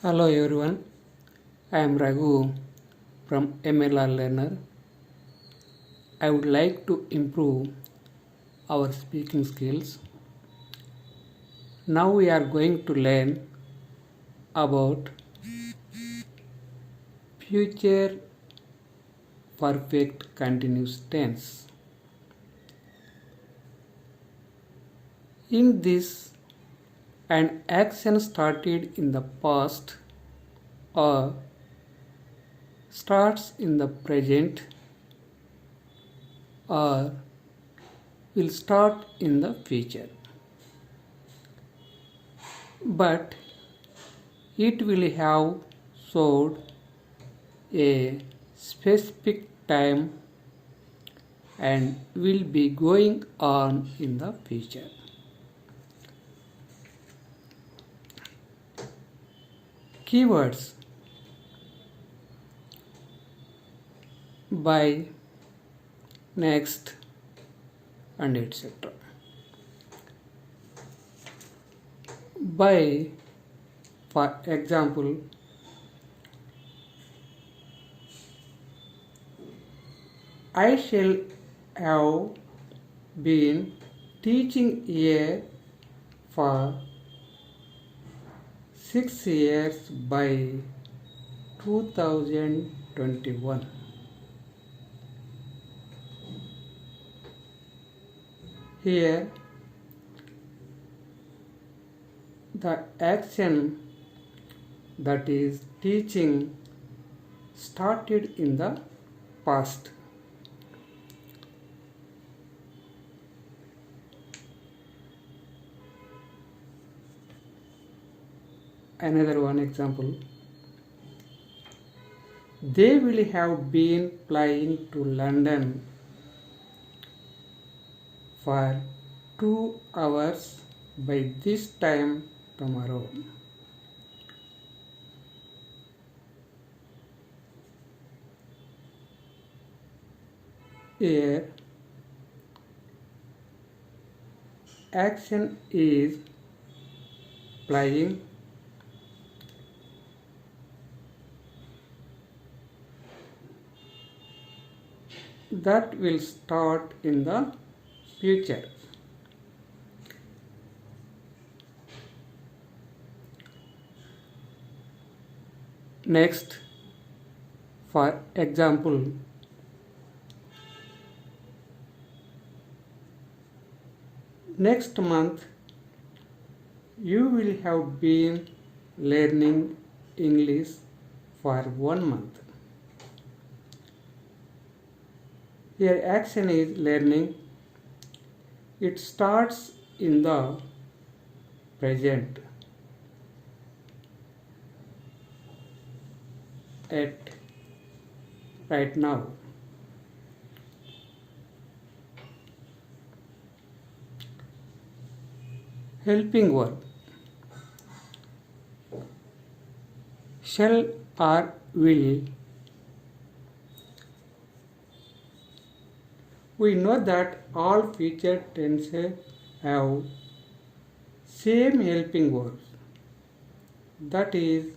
Hello everyone, I am Raghu from MLR Learner. I would like to improve our speaking skills. Now we are going to learn about future perfect continuous tense. In this, an action started in the past or starts in the present or will start in the future, but it will have showed a specific time and will be going on in the future. Keywords: by, next, and etc. By, for example, I shall have been teaching here for 6 years by 2021. Here, the action, that is teaching, started in the past. Another one example. They will have been flying to London for 2 hours by this time tomorrow. Here, action is flying, that will start in the future. Next, for example, next month you will have been learning English for 1 month. Here action is learning. It starts in the present at right now. Helping verb: shall or will. We know that all future tenses have same helping verbs, that is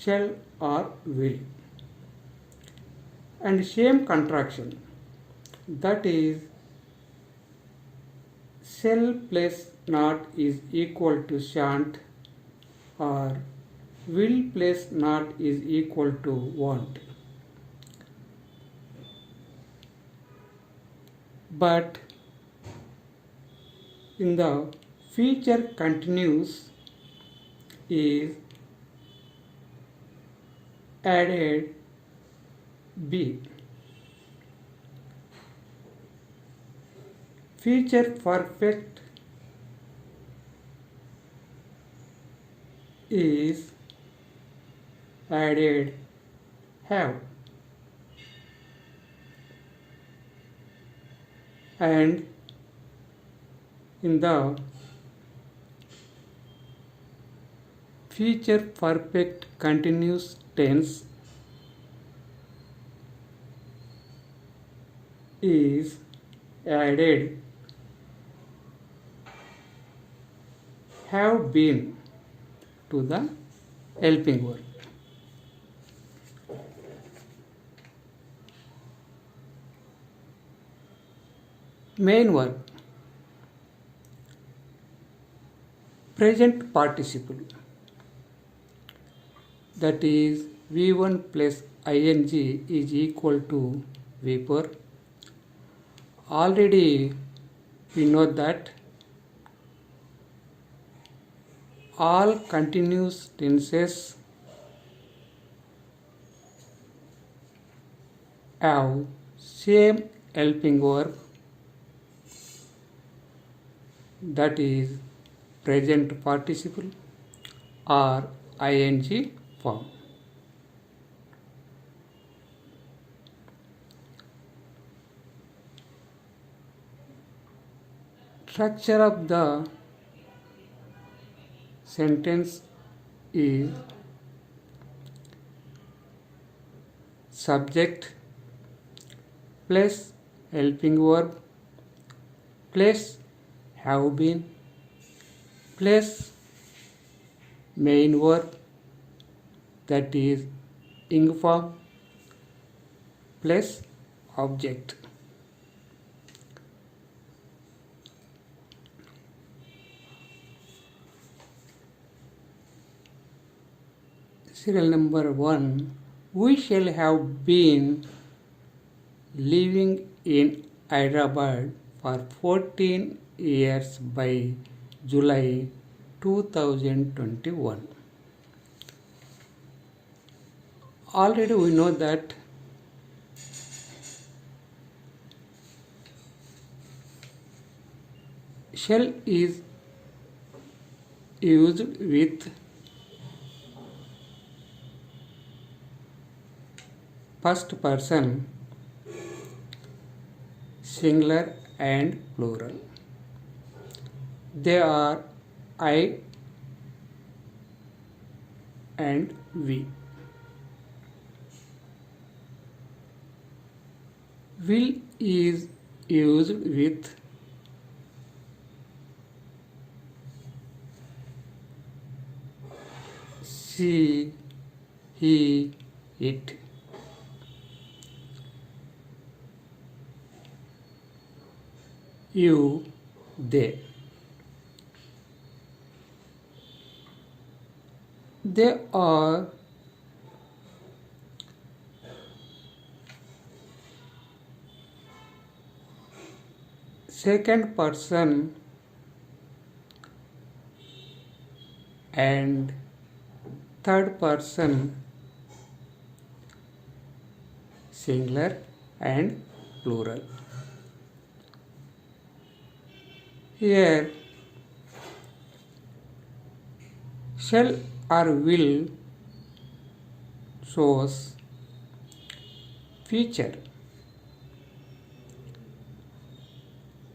shall or will, and same contraction, that is shall plus not is equal to shan't, or will plus not is equal to won't. But in the future continuous is added be. Future perfect is added have, and in the future perfect continuous tense is added have been to the helping verb. Main verb, present participle, that is V1 plus ing is equal to V4. Already we know that all continuous tenses have same helping verb, that is present participle or ing form. Structure of the sentence is subject plus helping verb plus have been plus main verb, that is ing form plus object. Serial number 1. We shall have been living in Hyderabad for 14 years by July 2021. Already we know that shall is used with first person singular and plural. They are I and we. Will is used with she, he, it. You, they. They are second person and third person singular and plural. Here shall or will shows future.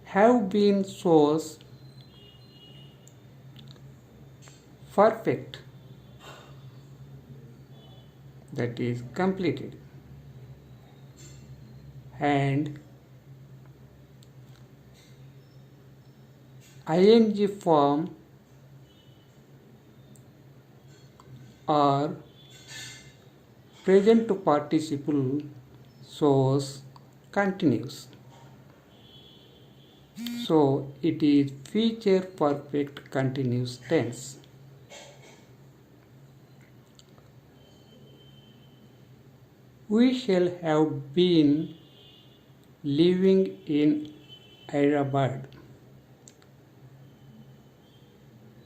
Have been shows perfect, that is completed, and ing form or present participle shows continuous. So it is future perfect continuous tense. We shall have been living in Hyderabad.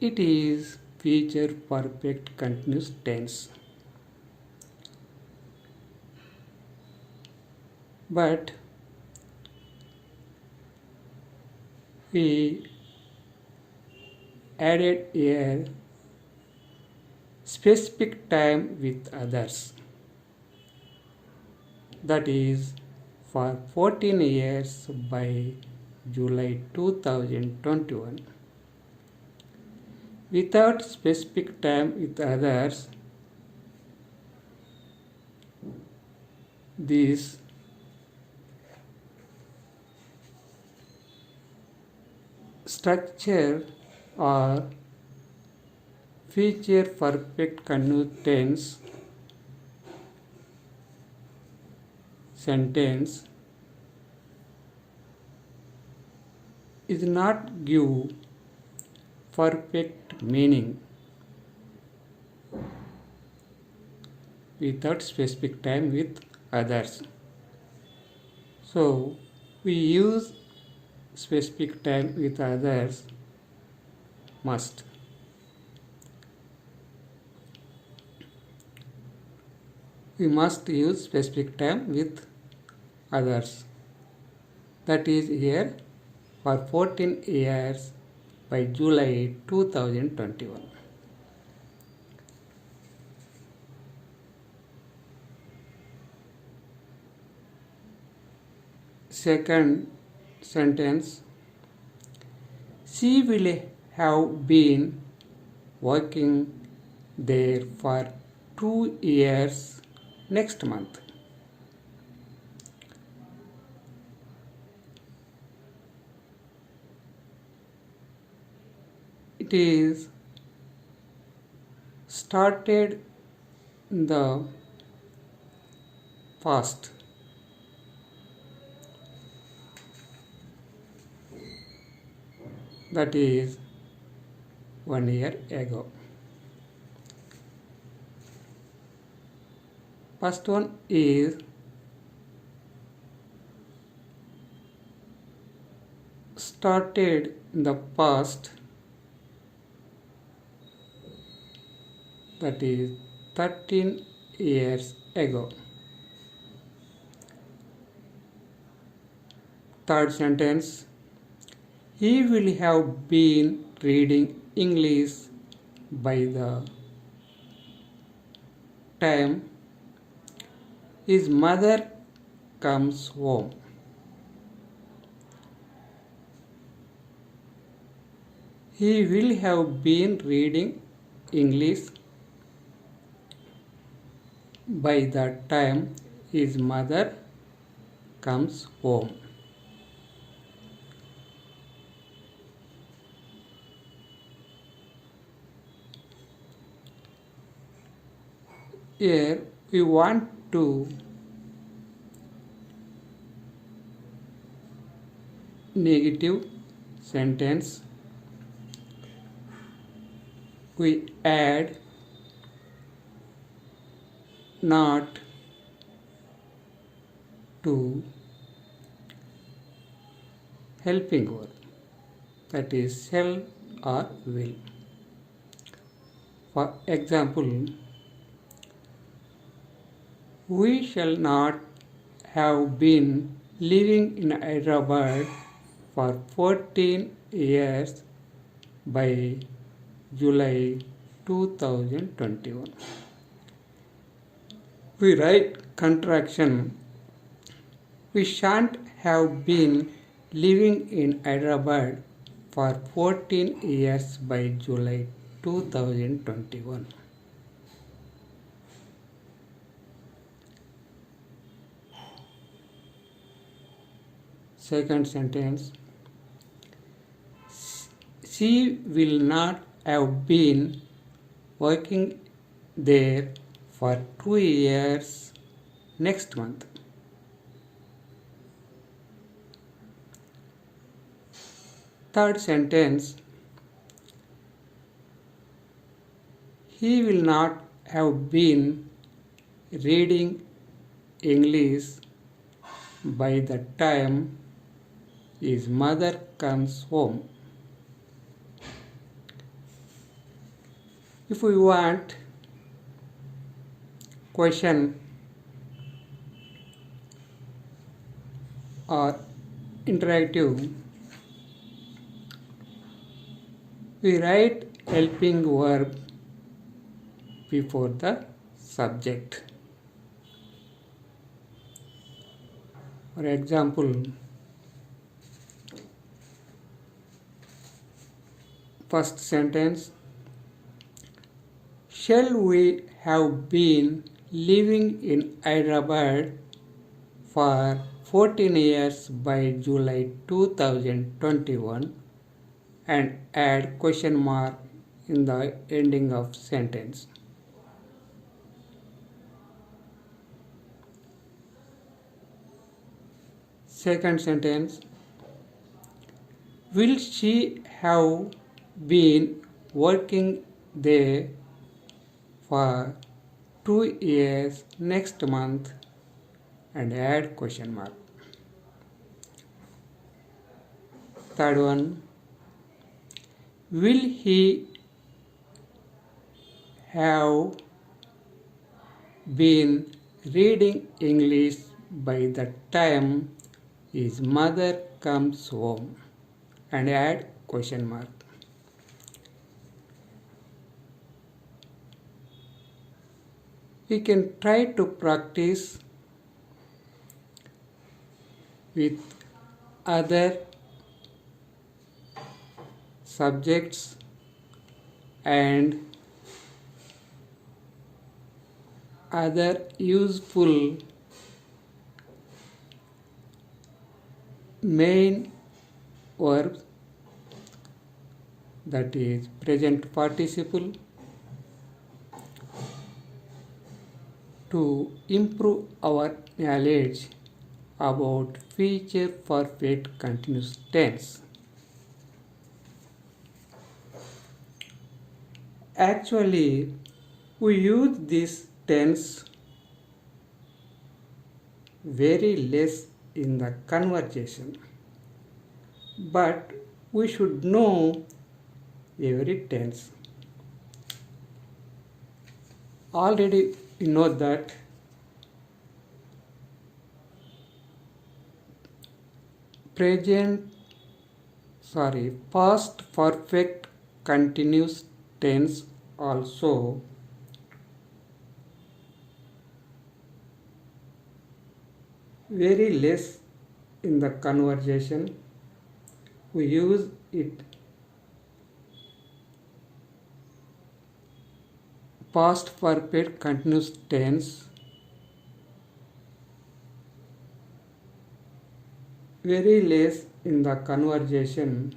It is future perfect continuous tense. But we added a specific time with others, that is for 14 years by July 2021. Without specific time with others, this structure or future perfect continuous tense sentence is not give perfect meaning without specific time with others. So we use specific time with others must. We must use specific time with others. That is here for 14 years by July 2021. Second sentence, she will have been working there for 2 years next month. It is started in the past. That is 1 year ago. First one is started in the past. That is 13 years ago. Third sentence, he will have been reading English by the time his mother comes home. He will have been reading English by the time his mother comes home. Here we want to negative sentence. We add not to helping verb, that is shall or will. For example, we shall not have been living in Hyderabad for 14 years by July 2021. We write contraction. We shan't have been living in Hyderabad for 14 years by July 2021. Second sentence, she will not have been working there for 2 years next month. Third sentence, he will not have been reading English by the time his mother comes home. If we want question or interactive, we write helping verb before the subject. For example, first sentence, shall we have been living in Hyderabad for 14 years by July 2021 and add question mark in the ending of sentence. Second sentence, will she have been working there for 2 years next month, and add question mark. Third one, will he have been reading English by the time his mother comes home, and add question mark. We can try to practice with other subjects and other useful main verbs, that is present participle, to improve our knowledge about future perfect continuous tense. Actually, we use this tense very less in the conversation, but we should know every tense. Already we know that past perfect continuous tense also very less in the conversation. We use it past perfect continuous tense very less in the conversation.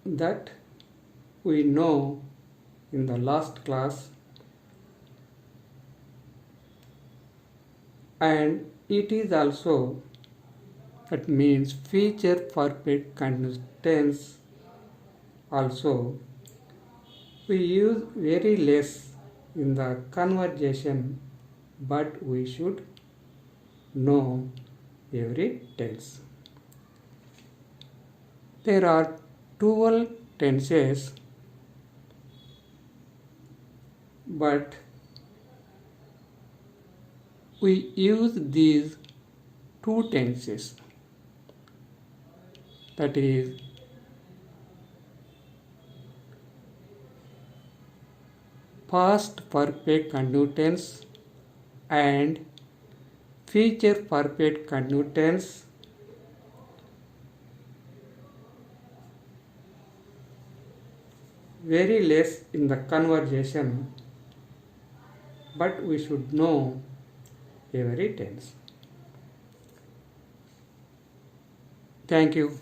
That we know in the last class, and it is also, that means future perfect continuous tense also we use very less in the conversation, but we should know every tense. There are 12 tenses, but we use these 2 tenses, that is past perfect continuous tense and future perfect continuous tense. Very less in the conversation, but we should know every tense. Thank you.